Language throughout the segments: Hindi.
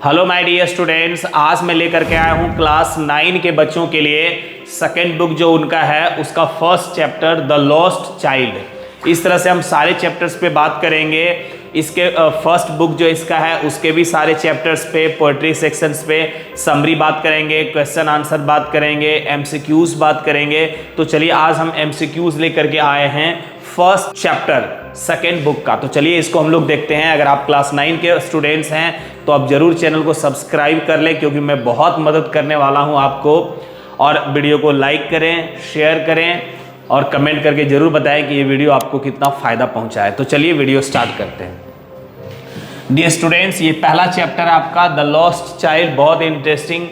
हेलो माय डियर स्टूडेंट्स, आज मैं लेकर के आया हूँ क्लास 9 के बच्चों के लिए सेकेंड बुक जो उनका है उसका first chapter the lost child. इस तरह से हम सारे चैप्टर्स पे बात करेंगे। इसके फर्स्ट बुक जो इसका है उसके भी सारे चैप्टर्स पे, पोएट्री सेक्शंस पे समरी बात करेंगे, क्वेश्चन आंसर बात करेंगे, एमसीक्यूज बात करेंगे। तो चलिए आज हम एमसीक्यूज लेकर के आए हैं फर्स्ट चैप्टर सेकेंड बुक का। तो चलिए इसको हम लोग देखते हैं। अगर आप क्लास 9 के स्टूडेंट्स हैं तो आप जरूर चैनल को सब्सक्राइब कर लें, क्योंकि मैं बहुत मदद करने वाला हूं आपको। और वीडियो को लाइक करें, शेयर करें और कमेंट करके जरूर बताएं कि ये वीडियो आपको कितना फायदा पहुंचा है। तो चलिए वीडियो स्टार्ट करते हैं। डियर स्टूडेंट्स, ये पहला चैप्टर आपका द लॉस्ट चाइल्ड, बहुत इंटरेस्टिंग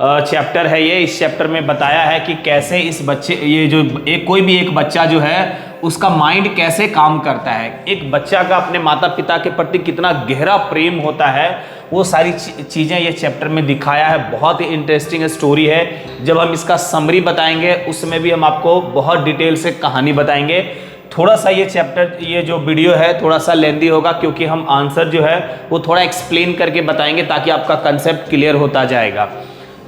चैप्टर है ये। इस चैप्टर में बताया है कि कैसे इस बच्चे, ये जो कोई भी एक बच्चा जो है उसका माइंड कैसे काम करता है, एक बच्चा का अपने माता पिता के प्रति कितना गहरा प्रेम होता है, वो सारी चीज़ें ये चैप्टर में दिखाया है। बहुत ही इंटरेस्टिंग स्टोरी है। जब हम इसका समरी बताएंगे उसमें भी हम आपको बहुत डिटेल से कहानी बताएंगे। थोड़ा सा ये चैप्टर, ये जो वीडियो है थोड़ा सा लेंदी होगा, क्योंकि हम आंसर जो है वो थोड़ा एक्सप्लेन करके बताएंगे ताकि आपका कंसेप्ट क्लियर होता जाएगा।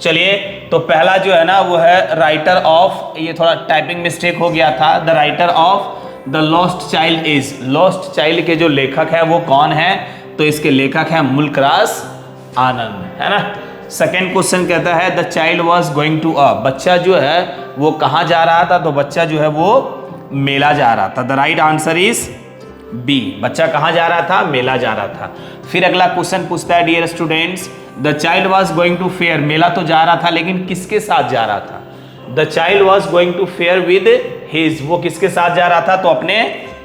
चलिए, तो पहला जो है ना वो है राइटर ऑफ, ये थोड़ा टाइपिंग मिस्टेक हो गया था। The writer of the lost child is, lost child के जो लेखक है वो कौन है? तो इसके लेखक है मुल्कराज आनंद, है ना। सेकेंड क्वेश्चन कहता है the child was going to a, बच्चा जो है वो कहाँ जा रहा था? तो बच्चा जो है वो मेला जा रहा था। The right answer is B, बच्चा कहाँ जा रहा था? मेला जा रहा था। फिर अगला क्वेश्चन पूछता है dear students, the child was going to fair, मेला तो जा रहा था लेकिन किसके साथ जा रहा था? The child was going to fair with his, वो किसके साथ जा रहा था? तो अपने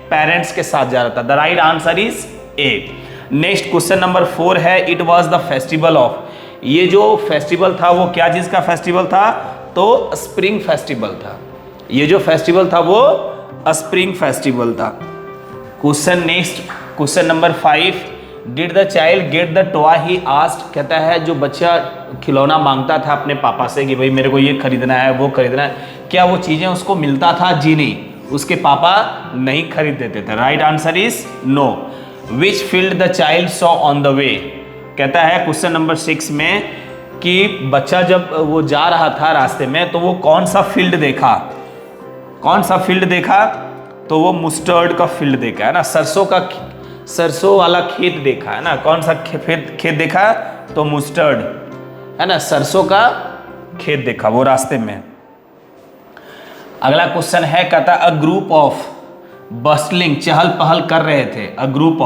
पेरेंट्स के साथ जा रहा था। The right answer is A. Next question number 4 है it was the festival of, ये जो फेस्टिवल था वो क्या चीज का फेस्टिवल था? तो स्प्रिंग फेस्टिवल था। ये जो फेस्टिवल था वो स्प्रिंग फेस्टिवल था। Question next, question number 5, did the child get the toy he asked, कहता है जो बच्चा खिलौना मांगता था अपने पापा से कि भाई मेरे को ये खरीदना है वो खरीदना है, क्या वो चीजें उसको मिलता था? जी नहीं, उसके पापा नहीं खरीद देते थे। Right answer is no. Which field the child saw on the way, कहता है क्वेश्चन नंबर 6 में कि बच्चा जब वो जा रहा था रास्ते में तो वो कौन सा फील्ड देखा? कौन सा फील्ड देखा? तो वो मुस्टर्ड का फील्ड देखा, है ना, सरसों वाला खेत देखा, है ना। कौन सा खेत देखा? तो मुस्टर्ड, है ना, सरसों का खेत देखा वो रास्ते में। अगला क्वेश्चन है, कहता अ ग्रुप ऑफ बस्टलिंग, चहल पहल कर रहे थे। अ ग्रुप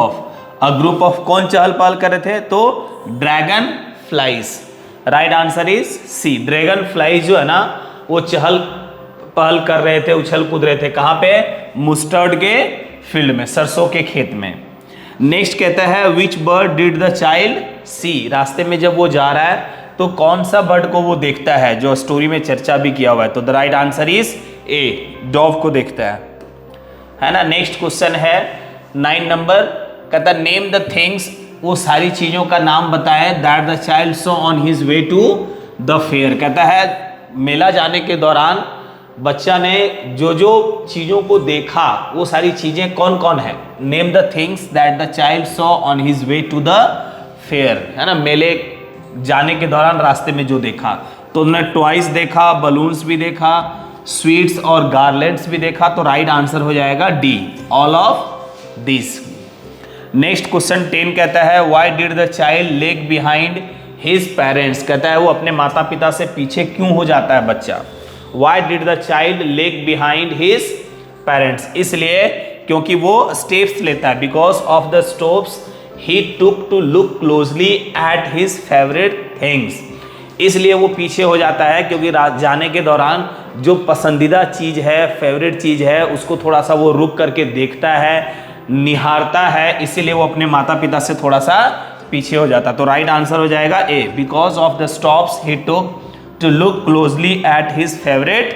ऑफ कौन चहल पहल कर रहे थे? तो dragon flies. Right answer is C, dragon flies जो है ना वो चहल पहल कर रहे थे, उछल कूद रहे थे। कहां पे? मुस्टर्ड के फील्ड में, सरसों के खेत में। नेक्स्ट कहता है विच बर्ड डिड द चाइल्ड सी, रास्ते में जब वो जा रहा है तो कौन सा बर्ड को वो देखता है, जो स्टोरी में चर्चा भी किया हुआ है? तो the right answer is A, Dow को देखता है ना। नेक्स्ट क्वेश्चन है 9 नंबर, कहता नेम द थिंग्स, वो सारी चीजों का नाम बताए that the child saw on his way to the fair, कहता है मेला जाने के दौरान बच्चा ने जो जो चीजों को देखा वो सारी चीजें कौन कौन है? Name the things that the child saw on his way to the fair, है ना, मेले जाने के दौरान रास्ते में जो देखा। तो उन्होंने टॉयज देखा, बलून्स भी देखा, स्वीट्स और गार्लैंड्स भी देखा। तो राइट आंसर हो जाएगा D, all of this. Next question 10 कहता है why did the child leg behind his parents, कहता है वो अपने माता पिता से पीछे क्यों हो जाता है बच्चा? Why did the child lag behind his parents? इसलिए क्योंकि वो स्टेप्स लेता है। Because of the steps he took to look closely at his favorite things, इसलिए वो पीछे हो जाता है क्योंकि जाने के दौरान जो पसंदीदा चीज है, फेवरेट चीज है, उसको थोड़ा सा वो रुक करके देखता है, निहारता है, इसीलिए वो अपने माता पिता से थोड़ा सा पीछे हो जाता है। तो राइट आंसर हो जाएगा A, because of the stops he took to look closely at his favorite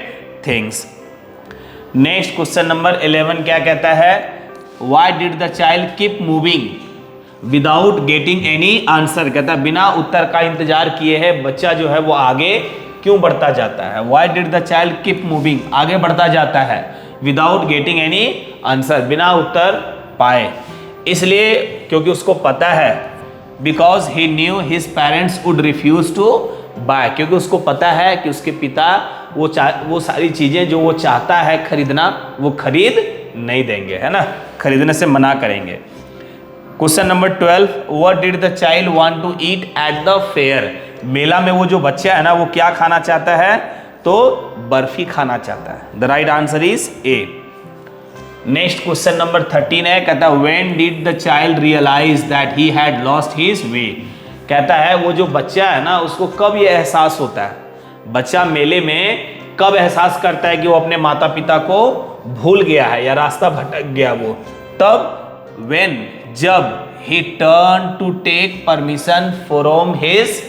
things. Next question number 11 क्या कहता है? Why did the child keep moving without getting any answer, कहता है बिना उत्तर का इंतजार किए है बच्चा जो है वो आगे क्यों बढ़ता जाता है? Why did the child keep moving, आगे बढ़ता जाता है without getting any answer, बिना उत्तर पाए। इसलिए क्योंकि उसको पता है because he knew his parents would refuse to buy, क्योंकि उसको पता है कि उसके पिता वो सारी चीजें जो वो चाहता है खरीदना वो खरीद नहीं देंगे, है ना, खरीदने से मना करेंगे। Question number 12, what did the child want to eat at the fair? मेला में वो जो बच्चा है ना वो क्या खाना चाहता है? तो बर्फी खाना चाहता है। The right answer is A. Next question number 13 है, कहता है when did the child realise that he had lost his way? कहता है वो जो बच्चा है ना उसको कब ये एहसास होता है? बच्चा मेले में कब एहसास करता है कि वो अपने माता पिता को भूल गया है या रास्ता भटक गया? वो तब, व्हेन, जब he turn to take permission from his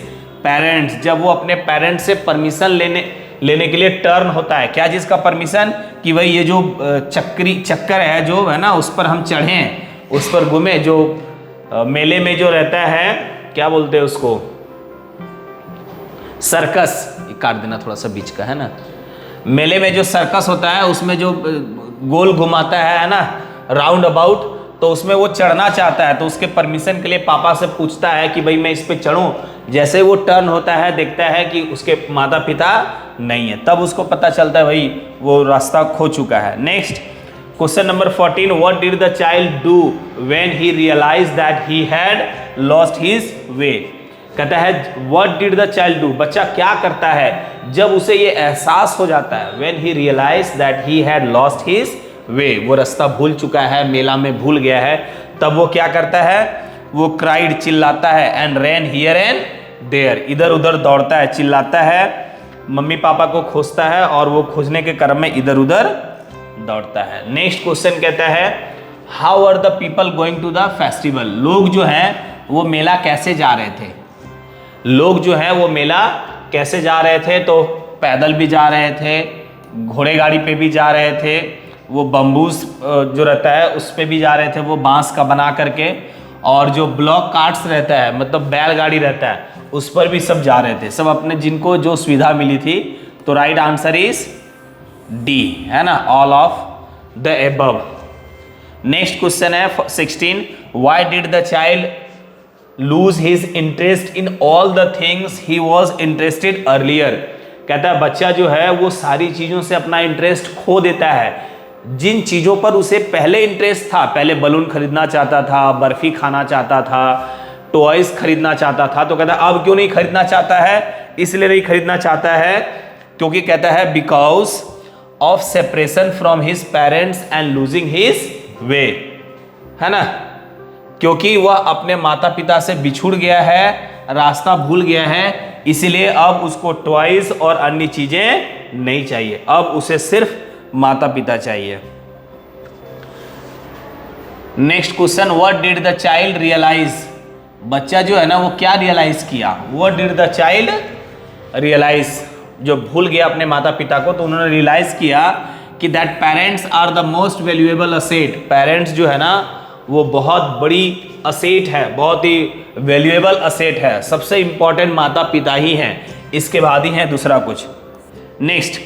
parents, जब वो अपने पेरेंट्स से परमिशन लेने के लिए टर्न होता है। क्या चीज का परमिशन? कि भाई ये जो चक्कर है जो है ना उस पर हम चढ़ें, उस पर घूमे, जो मेले में जो रहता है क्या बोलते हैं उसको, सर्कस, काट देना थोड़ा सा बीच का, है ना, मेले में जो सर्कस होता है उसमें जो गोल घुमाता है ना, राउंड अबाउट, तो उसमें वो चढ़ना चाहता है, तो उसके परमिशन के लिए पापा से पूछता है कि भाई मैं इस पे चढ़ूं। जैसे वो टर्न होता है देखता है कि उसके माता पिता नहीं है, तब उसको पता चलता है भाई वो रास्ता खो चुका है। Next question number 14, what did the child do when he realise that he had lost his way? कहता है what did the child do, बच्चा क्या करता है जब उसे ये एहसास हो जाता है, when he realise that he had lost his way, वो रास्ता भूल चुका है, मेला में भूल गया है, तब वो क्या करता है? वो क्राइड, चिल्लाता है, and ran here and there, इधर उधर दौड़ता है, चिल्लाता है, मम्मी पापा को खोजता है और वो खोजने के क्रम में इधर उधर दौड़ता है। नेक्स्ट क्वेश्चन कहता है how are the people going to the festival? लोग जो हैं वो मेला कैसे जा रहे थे? लोग जो हैं वो मेला कैसे जा रहे थे? तो पैदल भी जा रहे थे, घोड़े गाड़ी पे भी जा रहे थे, वो बम्बूस जो रहता है उस पे भी जा रहे थे, वो बांस का बना करके, और जो ब्लॉक कार्ट्स रहता है मतलब बैलगाड़ी रहता है उस पर भी सब जा रहे थे, सब अपने जिनको जो सुविधा मिली थी। तो राइट आंसर इज डी, है ना, all of the above. Next question है 16, why did the child lose his interest in all the things he was interested earlier? कहता है बच्चा जो है वो सारी चीजों से अपना इंटरेस्ट खो देता है जिन चीजों पर उसे पहले इंटरेस्ट था। पहले बलून खरीदना चाहता था, बर्फी खाना चाहता था, टॉयज खरीदना चाहता था, तो कहता है अब क्यों नहीं खरीदना चाहता है? इसलिए नहीं खरीदना चाहता है क्योंकि कहता है because of separation from his parents and losing his way, है ना, क्योंकि वह अपने माता पिता से बिछुड़ गया है, रास्ता भूल गया है, इसीलिए अब उसको टॉयज और अन्य चीजें नहीं चाहिए, अब उसे सिर्फ माता पिता चाहिए। Next question, what did the child realise? बच्चा जो है ना वो क्या रियलाइज किया? What did the child realise? जो भूल गया अपने माता पिता को, तो उन्होंने रियलाइज किया कि that parents are the most valuable asset. Parents जो है ना वो बहुत बड़ी असेट है, बहुत ही वैल्यूएबल असेट है, सबसे इंपॉर्टेंट माता पिता ही हैं, इसके बाद ही है दूसरा कुछ। Next,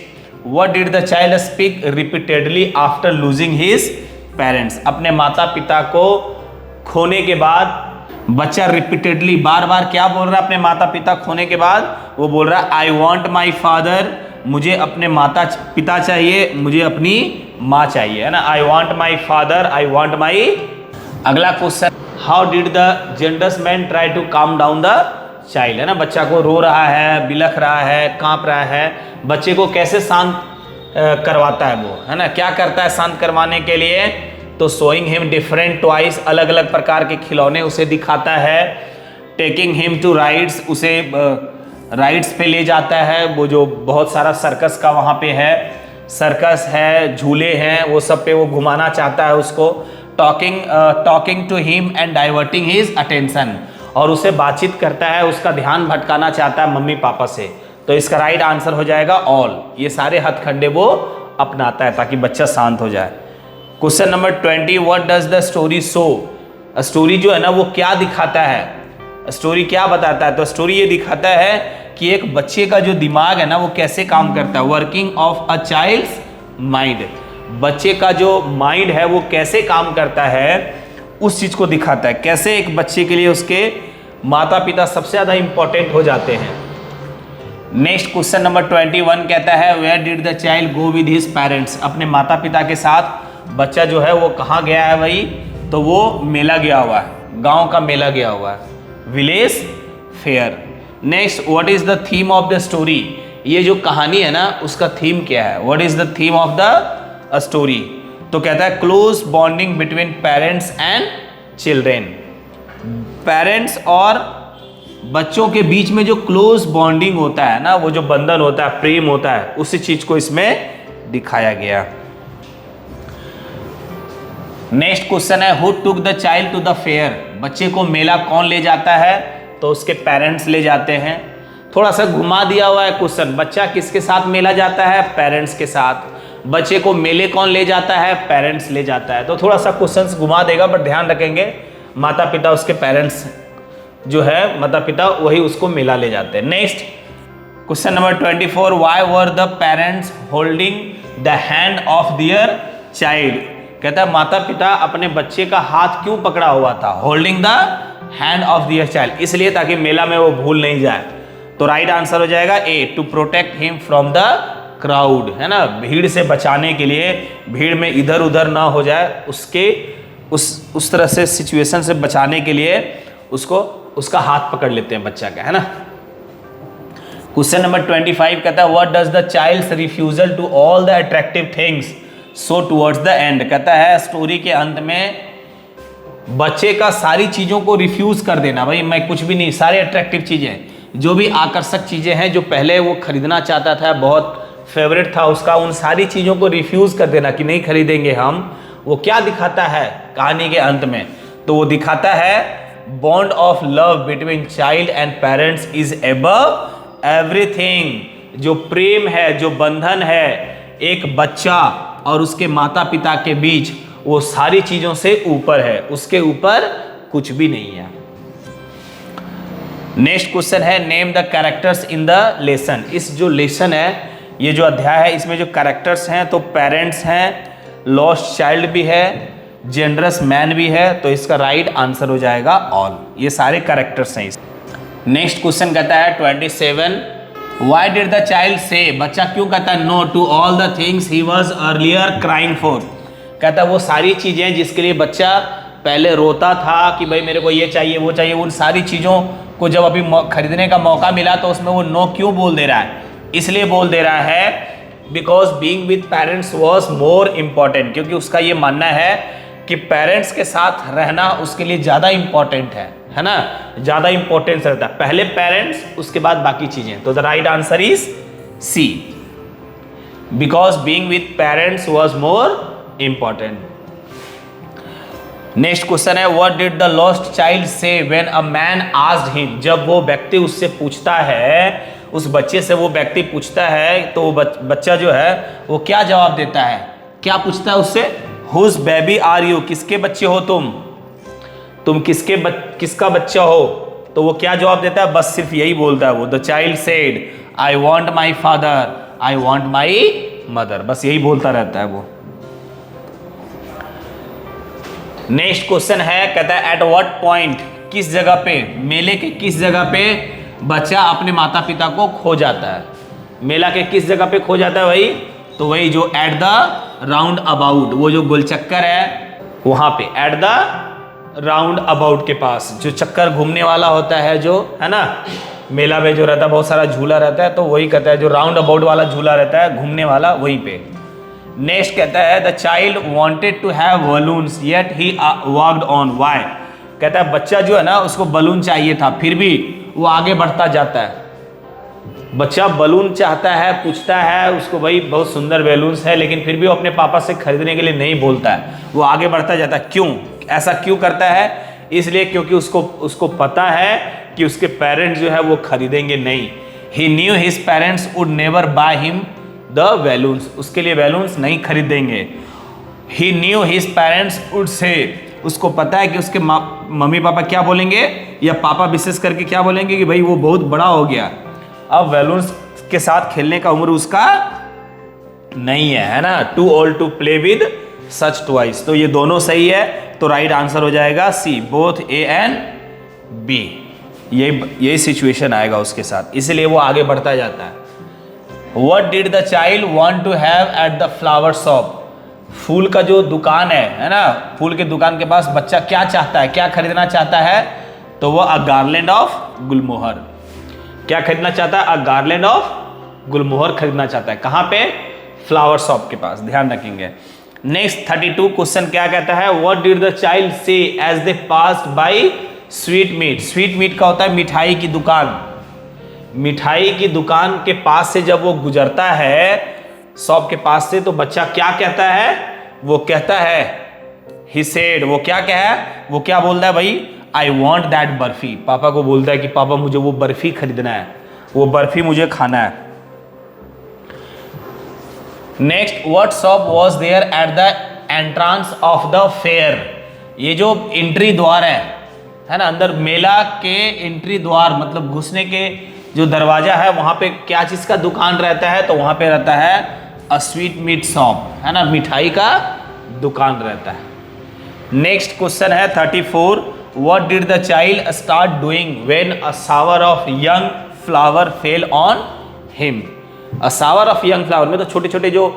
what did the child speak repeatedly after losing his parents? अपने माता पिता को खोने के बाद बच्चा रिपीटेडली बार बार क्या बोल रहा है? अपने माता पिता खोने के बाद वो बोल रहा है आई वॉन्ट माई फादर, मुझे अपने माता पिता चाहिए, मुझे अपनी माँ चाहिए, है ना, I want my father, I want my. अगला question, how did the gentle man try to calm down the child? है ना, बच्चा को रो रहा है, बिलख रहा है, कांप रहा है, बच्चे को कैसे शांत करवाता है वो, है ना, क्या करता है शांत करवाने के लिए? तो शोइंग हिम डिफरेंट टॉयज, अलग अलग प्रकार के खिलौने उसे दिखाता है, टेकिंग हिम टू राइड्स, उसे राइड्स पे ले जाता है, वो जो बहुत सारा सर्कस का वहाँ पे है, सर्कस है, झूले हैं, वो सब पे वो घुमाना चाहता है उसको, talking to him and diverting his attention, और उसे बातचीत करता है, उसका ध्यान भटकाना चाहता है मम्मी पापा से। तो इसका राइट आंसर हो जाएगा ऑल, ये सारे हथकंडे वो अपनाता है ताकि बच्चा शांत हो जाए। Question number 20, what does the story show? Story जो है ना वो क्या दिखाता है? स्टोरी क्या बताता है? तो स्टोरी ये दिखाता है कि एक बच्चे का जो दिमाग है ना वो कैसे काम करता है, working of a child's mind, बच्चे का जो माइंड है वो कैसे काम करता है उस चीज को दिखाता है, कैसे एक बच्चे के लिए उसके माता पिता सबसे ज़्यादा इंपॉर्टेंट हो जाते हैं। नेक्स्ट क्वेश्चन नंबर 21 कहता है where did the child go with his parents. अपने माता पिता के साथ बच्चा जो है वो कहाँ गया है भाई, तो वो मेला गया हुआ है, गांव का मेला गया हुआ है, village fair. Next what is the theme of the story. ये जो कहानी है ना उसका थीम क्या है, what is the theme of the story. तो कहता है close bonding between parents and children. Parents और बच्चों के बीच में जो क्लोज बॉन्डिंग होता है ना, वो जो बंधन होता है, प्रेम होता है, उसी चीज को इसमें दिखाया गया। नेक्स्ट क्वेश्चन है who took the child to the fair. बच्चे को मेला कौन ले जाता है, तो उसके पेरेंट्स ले जाते हैं। थोड़ा सा घुमा दिया हुआ है क्वेश्चन, बच्चा किसके साथ मेला जाता है, पेरेंट्स के साथ। बच्चे को मेले कौन ले जाता है, पेरेंट्स ले जाता है। तो थोड़ा सा क्वेश्चन घुमा देगा, बट ध्यान रखेंगे माता पिता उसके पेरेंट्स जो है, माता पिता वही उसको मेला ले जाते हैं। Next question number 24 why were the parents holding the hand of their child. कहता है माता पिता अपने बच्चे का हाथ क्यों पकड़ा हुआ था, holding the hand of their child, इसलिए ताकि मेला में वो भूल नहीं जाए। तो राइट आंसर हो जाएगा A, to protect him from the crowd, है ना, भीड़ से बचाने के लिए, भीड़ में इधर उधर ना हो जाए, उसके उस तरह से सिचुएशन से बचाने के लिए उसको उसका हाथ पकड़ लेते हैं बच्चा का, है ना। क्वेश्चन नंबर 25 कहता है what does the child's refusal to all the attractive things show towards the end. कहता है स्टोरी के अंत में बच्चे का सारी चीजों को रिफ्यूज कर देना, भाई मैं कुछ भी नहीं, सारे अट्रैक्टिव चीजें, जो भी आकर्षक चीजें हैं जो पहले वो खरीदना चाहता था, बहुत फेवरेट था उसका, उन सारी चीजों को रिफ्यूज कर देना कि नहीं खरीदेंगे हम। वो क्या दिखाता है कहानी के अंत में, तो वो दिखाता है bond of love between child and parents is above everything. जो प्रेम है, जो बंधन है एक बच्चा और उसके माता पिता के बीच, वो सारी चीजों से ऊपर है, उसके ऊपर कुछ भी नहीं है। नेक्स्ट क्वेश्चन है name the characters in the lesson. इस जो लेसन है, ये जो अध्याय है, इसमें जो कैरेक्टर्स हैं तो पेरेंट्स हैं, लॉस्ट चाइल्ड भी है, जेनरस मैन भी है, तो इसका राइट आंसर हो जाएगा ऑल। ये सारे कैरेक्टर्स हैं। नेक्स्ट क्वेश्चन कहता है 27 why did the child say. बच्चा क्यों कहता है no to all the things he was earlier crying for. कहता है वो सारी चीजें जिसके लिए बच्चा पहले रोता था कि भाई मेरे को ये चाहिए वो चाहिए, उन सारी चीजों को जब अभी खरीदने का मौका मिला तो उसमें वो नो क्यों बोल दे रहा है। इसलिए बोल दे रहा है because being with parents was more important, क्योंकि उसका ये मानना है कि पेरेंट्स के साथ रहना उसके लिए ज़्यादा इम्पॉर्टेंट है ना, ज़्यादा इंपॉर्टेंस रहता है, पहले पेरेंट्स उसके बाद बाकी चीज़ें। तो the right answer is C, because being with parents was more important. Next question है what did the lost child say when a man asked him. जब वो व्यक्ति उससे पूछता है, उस बच्चे से वो व्यक्ति पूछता है, तो वो बच्चा जो है वो क्या जवाब देता है, क्या पूछता है उससे, हुज बेबी आर यू, किसके बच्चे हो तुम किसका बच्चा हो। तो वो क्या जवाब देता है, बस सिर्फ यही बोलता है वो, the child said I want my father, I want my mother, बस यही बोलता रहता है वो। नेक्स्ट क्वेश्चन है, कहता है एट व्हाट पॉइंट, किस जगह पे, मेले के किस जगह पे बच्चा अपने माता पिता को खो जाता है। मेला के किस जगह पे खो जाता है भाई, तो वही जो एट द राउंड अबाउट, वो जो गोलचक्कर है वहां पे, एट द राउंड अबाउट के पास, जो चक्कर घूमने वाला होता है, जो है ना मेला में जो रहता है, बहुत सारा झूला रहता है, तो वही कहता है जो राउंड अबाउट वाला झूला रहता है घूमने वाला, वहीं पे। नेक्स्ट कहता है the child wanted to have balloons yet he walked on, why. कहता है बच्चा जो है ना उसको बलून चाहिए था, फिर भी वो आगे बढ़ता जाता है। बच्चा बलून चाहता है, पूछता है उसको, भाई बहुत सुंदर बैलून्स है, लेकिन फिर भी वो अपने पापा से खरीदने के लिए नहीं बोलता है, वो आगे बढ़ता जाता है। क्यों ऐसा क्यों करता है, इसलिए क्योंकि उसको पता है कि उसके पेरेंट्स जो है वो खरीदेंगे नहीं। He knew his parents would never buy him the balloons, उसके लिए बैलून्स नहीं खरीदेंगे। He knew his parents would say, उसको पता है कि उसके मम्मी पापा क्या बोलेंगे, या पापा विशेष करके क्या बोलेंगे कि भाई वो बहुत बड़ा हो गया, अब बैलून्स के साथ खेलने का उम्र उसका नहीं है ना, too old to play with such toys. तो ये दोनों सही है, तो राइट आंसर हो जाएगा सी, बोथ ए एंड बी। यही सिचुएशन आएगा उसके साथ, इसलिए वो आगे बढ़ता जाता है। What did the child want to have at the flower shop? फूल का जो दुकान है ना, फूल के दुकान के पास बच्चा क्या चाहता है, क्या खरीदना चाहता है? तो वो अ गार्लैंड ऑफ गुलमोहर। क्या खरीदना चाहता है? अ गार्लैंड ऑफ गुलमोहर खरीदना चाहता है। कहाँ पे? फ्लावर शॉप के पास, ध्यान रखेंगे। नेक्स्ट 32 क्वेश्चन क्या कहता है? What did the child see as they passed by sweetmeat. Sweetmeat का होता है मिठाई की दुकान। मिठाई की दुकान के पास से जब वो गुजरता है, शॉप के पास से, तो बच्चा क्या कहता है? वो कहता है he said, वो क्या है? वो क्या बोलता है भाई? I want that barfi. पापा को बोलता है कि पापा मुझे वो बर्फी खरीदना है, वो बर्फी मुझे खाना है। Next, what shop was there at the entrance of the fair? ये जो एंट्री द्वार है ना, अंदर मेला के एंट्री द्वार मतलब घुसने के जो दरवाजा है, वहां पे क्या चीज का दुकान रहता है? तो वहां पे रहता है अ स्वीट मीट शॉप, है ना, मिठाई का दुकान रहता है। नेक्स्ट क्वेश्चन है 34, what did the child start doing when a shower of young flower fell on him. A shower of young flower में तो छोटे छोटे जो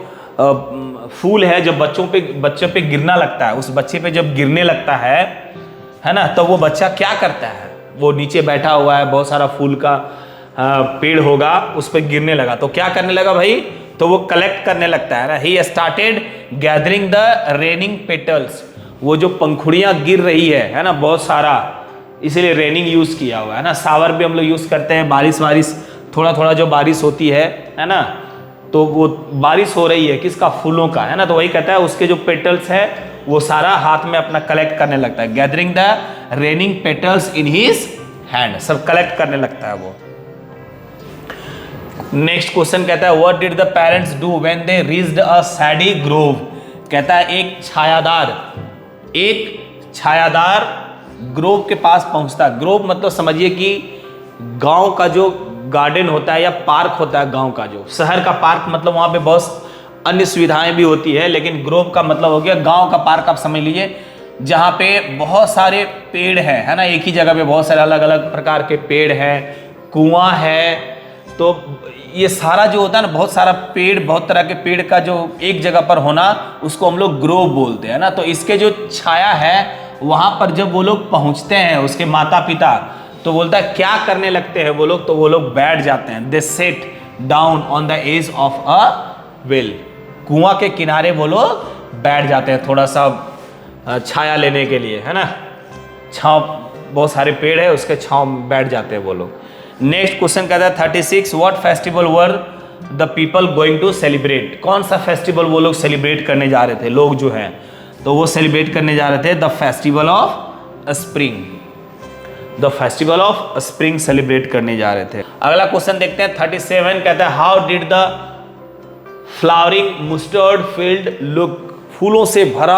फूल है, जब बच्चों पे गिरना लगता है, उस बच्चे पे जब गिरने लगता है ना, तो वो बच्चा क्या करता है? वो नीचे बैठा हुआ है, बहुत सारा फूल का पेड़ होगा, उस पर गिरने लगा, तो क्या करने लगा भाई? तो वो कलेक्ट करने लगता है ना। He started gathering the raining petals. वो जो पंखुड़ियां गिर रही है ना, बहुत सारा, इसीलिए रेनिंग यूज किया हुआ है ना। सावर भी हम लोग यूज करते हैं, बारिश थोड़ा थोड़ा जो बारिश होती है ना, तो वो बारिश हो रही है किसका? फूलों का, है ना। तो वही कहता है उसके जो पेटल्स है वो सारा हाथ में अपना कलेक्ट करने लगता है। Gathering the raining petals in his hand, सब कलेक्ट करने लगता है वो। नेक्स्ट क्वेश्चन कहता है what did the parents do when they reached a सैडी Grove. कहता है एक छायादार ग्रोव के पास पहुंचता है। ग्रोव मतलब समझिए कि गांव का जो गार्डन होता है या पार्क होता है, गांव का जो, शहर का पार्क मतलब वहां पे बहुत अन्य सुविधाएं भी होती है, लेकिन ग्रोव का मतलब हो गया गांव का पार्क। आप समझ लीजिए जहां पे बहुत सारे पेड़ हैं, है ना, एक ही जगह पे बहुत सारे अलग अलग प्रकार के पेड़ हैं, कुआं है, तो ये सारा जो होता है ना, बहुत सारा पेड़, बहुत तरह के पेड़ का जो एक जगह पर होना, उसको हम लोग ग्रोव बोलते हैं ना। तो इसके जो छाया है वहां पर जब वो लोग पहुंचते हैं, उसके माता पिता, तो बोलता है क्या करने लगते हैं वो लोग? तो वो लोग बैठ जाते हैं। They sat down on the edge of a well. कुआं के किनारे वो लोग बैठ जाते हैं थोड़ा सा छाया लेने के लिए, है ना। छांव, बहुत सारे पेड़ है, उसके छांव में बैठ जाते हैं वो लोग। नेक्स्ट क्वेश्चन कहता है 36, what festival were the people going to celebrate. कौन सा फेस्टिवल वो लोग सेलिब्रेट करने जा रहे थे? लोग जो हैं तो वो सेलिब्रेट करने जा रहे थे the festival of spring. The festival of spring celebrate करने जा रहे थे। अगला क्वेश्चन देखते हैं 37, कहता है how did the flowering mustard field look. फूलों से भरा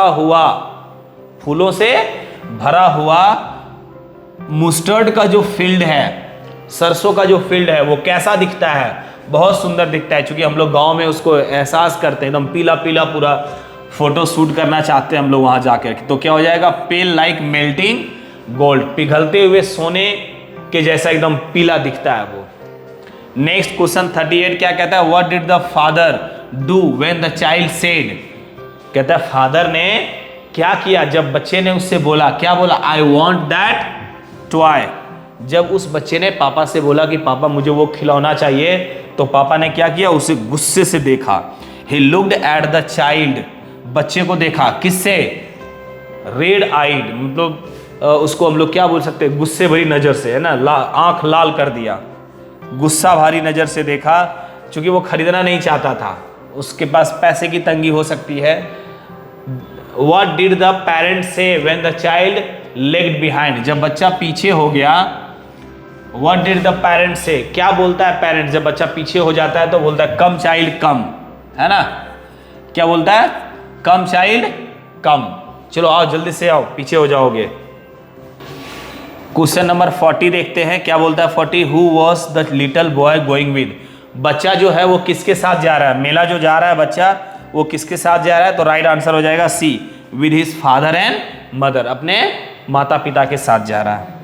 हुआ मस्टर्ड का जो फील्ड है, सरसों का जो फील्ड है, वो कैसा दिखता है? बहुत सुंदर दिखता है। क्योंकि हम लोग गांव में उसको एहसास करते हैं, एकदम पीला पीला पूरा फोटो शूट करना चाहते हैं हम लोग वहां जाकर, तो क्या हो जाएगा? पेल लाइक मेल्टिंग गोल्ड, पिघलते हुए सोने के जैसा एकदम पीला दिखता है वो। नेक्स्ट क्वेश्चन 38 क्या कहता है? What did the father do when the child said. कहता है फादर ने क्या किया जब बच्चे ने उससे बोला, क्या बोला? I want that toy. जब उस बच्चे ने पापा से बोला कि पापा मुझे वो खिलौना चाहिए, तो पापा ने क्या किया? उसे गुस्से से देखा। He looked at the child, बच्चे को देखा। किससे? रेड आइड, मतलब उसको हम लोग क्या बोल सकते हैं? गुस्से भरी नजर से, है ना, आंख लाल कर दिया, गुस्सा भारी नजर से देखा, क्योंकि वो खरीदना नहीं चाहता था, उसके पास पैसे की तंगी हो सकती है। What did the parent say when the child lagged behind? जब बच्चा पीछे हो गया, What did the parent say? क्या बोलता है पेरेंट जब बच्चा पीछे हो जाता है? तो बोलता है कम चाइल्ड कम, है ना। क्या बोलता है? कम चाइल्ड कम। चलो आओ, जल्दी से आओ, पीछे हो जाओगे। क्वेश्चन नंबर 40 देखते हैं, क्या बोलता है 40? Who was the little boy going with. बच्चा जो है वो किसके साथ जा रहा है? मेला जो जा रहा है बच्चा, वो किसके साथ जा रहा है? तो राइट आंसर हो जाएगा C, with his father and mother, अपने माता पिता के साथ जा रहा है।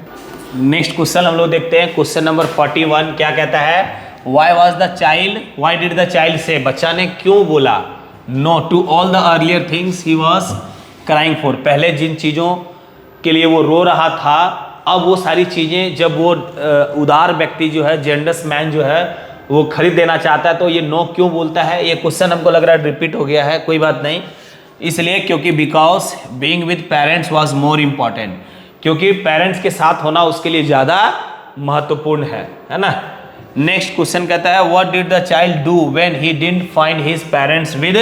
नेक्स्ट क्वेश्चन हम लोग देखते हैं, क्वेश्चन नंबर 41 क्या कहता है, why was the child, why did the child say, बच्चा ने क्यों बोला no to all the earlier things he was crying for, पहले जिन चीज़ों के लिए वो रो रहा था, अब वो सारी चीज़ें जब वो उदार व्यक्ति जो है, जेंडस मैन जो है, वो खरीद देना चाहता है, तो ये नो क्यों बोलता है। ये क्वेश्चन हमको लग रहा है रिपीट हो गया है, कोई बात नहीं, इसलिए क्योंकि because being with parents was more important, क्योंकि पेरेंट्स के साथ होना उसके लिए ज़्यादा महत्वपूर्ण है ना। नेक्स्ट क्वेश्चन कहता है what did the child do when he didn't find his parents with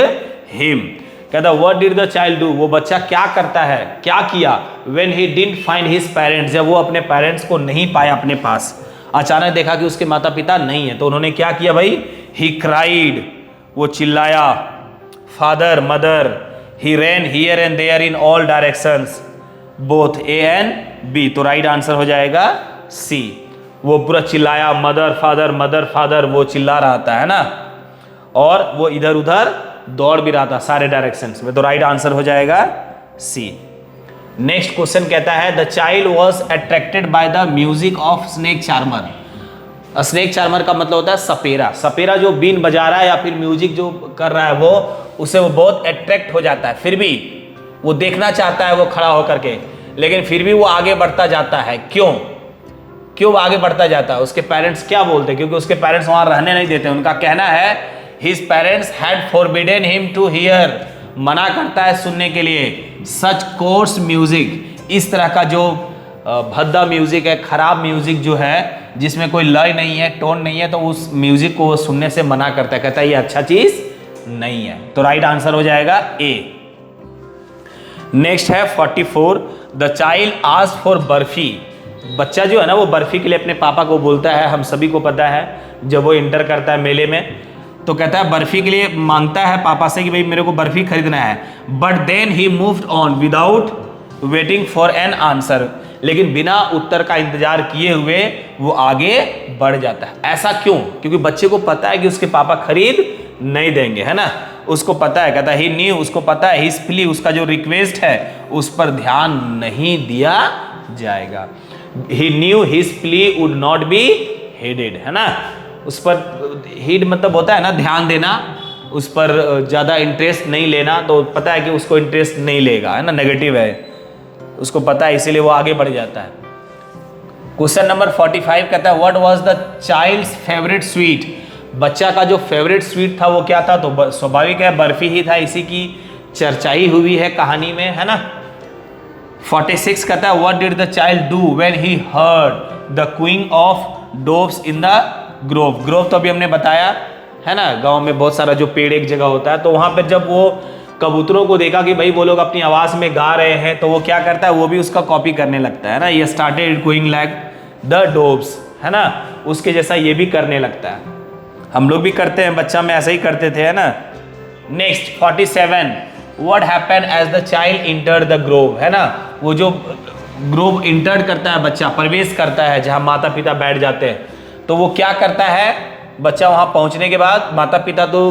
him, कहता है what did the child do, वो बच्चा क्या करता है, क्या किया, when he didn't find his parents, जब वो अपने पेरेंट्स को नहीं पाया अपने पास, अचानक देखा कि उसके माता पिता नहीं है, तो उन्होंने क्या किया भाई, ही क्राइड, वो चिल्लाया, father mother, he ran here and there in all directions both A and B, तो राइट आंसर हो जाएगा सी, वो पूरा चिल्लाया, मदर फादर वो चिल्ला रहा था, है ना, और वो इधर उधर दौड़ भी रहा था सारे डायरेक्शंस में, तो राइट आंसर हो जाएगा सी। नेक्स्ट क्वेश्चन कहता है the child was attracted by the music of snake charmer, snake charmer का मतलब होता है सपेरा, सपेरा जो बीन बजा रहा है या फिर म्यूजिक जो कर रहा है वो, उसे वो बहुत अट्रैक्ट हो जाता है, फिर भी वो देखना चाहता है वो खड़ा होकर के, लेकिन फिर भी वो आगे बढ़ता जाता है, क्यों आगे बढ़ता जाता है, उसके पेरेंट्स क्या बोलते हैं, क्योंकि उसके पेरेंट्स वहां रहने नहीं देते, उनका कहना है his parents had forbidden him to hear, मना करता है सुनने के लिए, सच कोर्स म्यूजिक, इस तरह का जो भद्दा म्यूजिक है, खराब म्यूजिक जो है, जिसमें कोई लय नहीं है, टोन नहीं है, तो उस म्यूजिक को वो सुनने से मना करता है, कहता है ये अच्छा चीज नहीं है, तो राइट आंसर हो जाएगा ए। नेक्स्ट है 44 the child asked for barfi, बच्चा जो है ना वो बर्फी के लिए अपने पापा को बोलता है, हम सभी को पता है जब वो इंटर करता है मेले में, तो कहता है बर्फी के लिए मांगता है पापा से कि भाई मेरे को बर्फी खरीदना है, but then he moved on without waiting for an answer, लेकिन बिना उत्तर का इंतजार किए हुए वो आगे बढ़ जाता है, ऐसा क्यों, क्योंकि बच्चे को पता है कि उसके पापा खरीद नहीं देंगे, है ना, उसको पता है, कहता है ही न्यू, उसको पता है हिज प्ली, उसका जो रिक्वेस्ट है उस पर ध्यान नहीं दिया जाएगा, he knew his plea would not be heeded, है ना, उस पर हीड मतलब होता है ना ध्यान देना, उस पर ज़्यादा इंटरेस्ट नहीं लेना, तो पता है कि उसको इंटरेस्ट नहीं लेगा, है ना, नेगेटिव है, उसको पता है, इसीलिए वो आगे बढ़ जाता है। क्वेश्चन नंबर 45 कहता है what was the child's favourite sweet, बच्चा का जो फेवरेट स्वीट था वो क्या था, तो स्वाभाविक है बर्फी ही था, इसी की चर्चा ही हुई है कहानी में, है ना। 46 कहता है what did the child do when he heard the cooing of doves in the grove, grove तो अभी हमने बताया है ना, गांव में बहुत सारा जो पेड़ एक जगह होता है, तो वहां पर जब वो कबूतरों को देखा कि भाई वो लोग अपनी आवाज में गा रहे हैं, तो वो क्या करता है, वो भी उसका कॉपी करने लगता है ना, ये स्टार्टेड क्विंग लाइक द डोव्स, है ना, उसके जैसा ये भी करने लगता है, हम लोग भी करते हैं, बच्चा में ऐसा ही करते थे, है ना। Next 47 what happened as the child entered the grove, है ना, वो जो ग्रोव इंटर करता है, बच्चा प्रवेश करता है जहां माता पिता बैठ जाते हैं, तो वो क्या करता है, बच्चा वहां पहुंचने के बाद माता पिता तो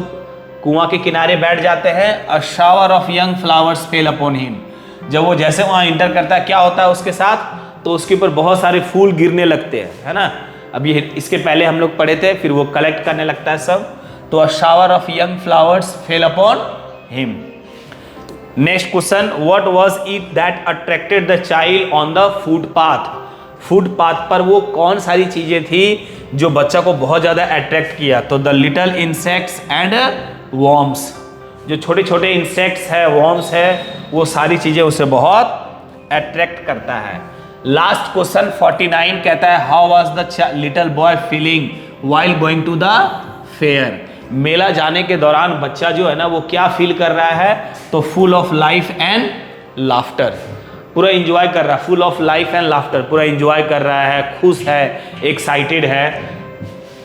कुआं के किनारे बैठ जाते हैं, a shower of young flowers fail upon him, जब वो जैसे वहां इंटर करता है क्या होता है उसके साथ, तो उसके ऊपर बहुत सारे फूल गिरने लगते हैं, है ना, अब ये इसके पहले हम लोग पढ़े थे, फिर वो कलेक्ट करने लगता है सब, तो a shower of young flowers fail upon him. Next question what was it that attracted the child on the footpath, footpath पर वो कौन सारी चीजें थी जो बच्चा को बहुत ज्यादा अट्रैक्ट किया, तो the little insects and worms, जो छोटे छोटे इंसेक्ट्स है, वॉर्म्स है, वो सारी चीजें उसे बहुत अट्रैक्ट करता है। लास्ट क्वेश्चन 49 कहता है how was the little boy feeling while going to the fair, मेला जाने के दौरान बच्चा जो है ना वो क्या फील कर रहा है, तो full of life and laughter, पूरा एंजॉय कर रहा है, full of life and laughter, पूरा एंजॉय कर रहा है, खुश है, एक्साइटेड है,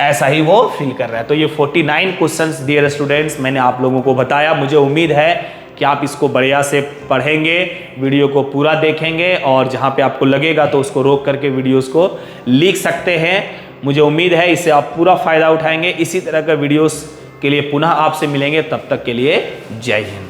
ऐसा ही वो फील कर रहा है। तो ये 49 क्वेश्चंस डियर स्टूडेंट्स मैंने आप लोगों को बताया, मुझे उम्मीद है कि आप इसको बढ़िया से पढ़ेंगे, वीडियो को पूरा देखेंगे, और जहाँ पे आपको लगेगा तो उसको रोक करके वीडियोस को लिख सकते हैं। मुझे उम्मीद है इससे आप पूरा फायदा उठाएंगे। इसी तरह का वीडियोस के लिए पुनः आपसे मिलेंगे, तब तक के लिए जय हिंद।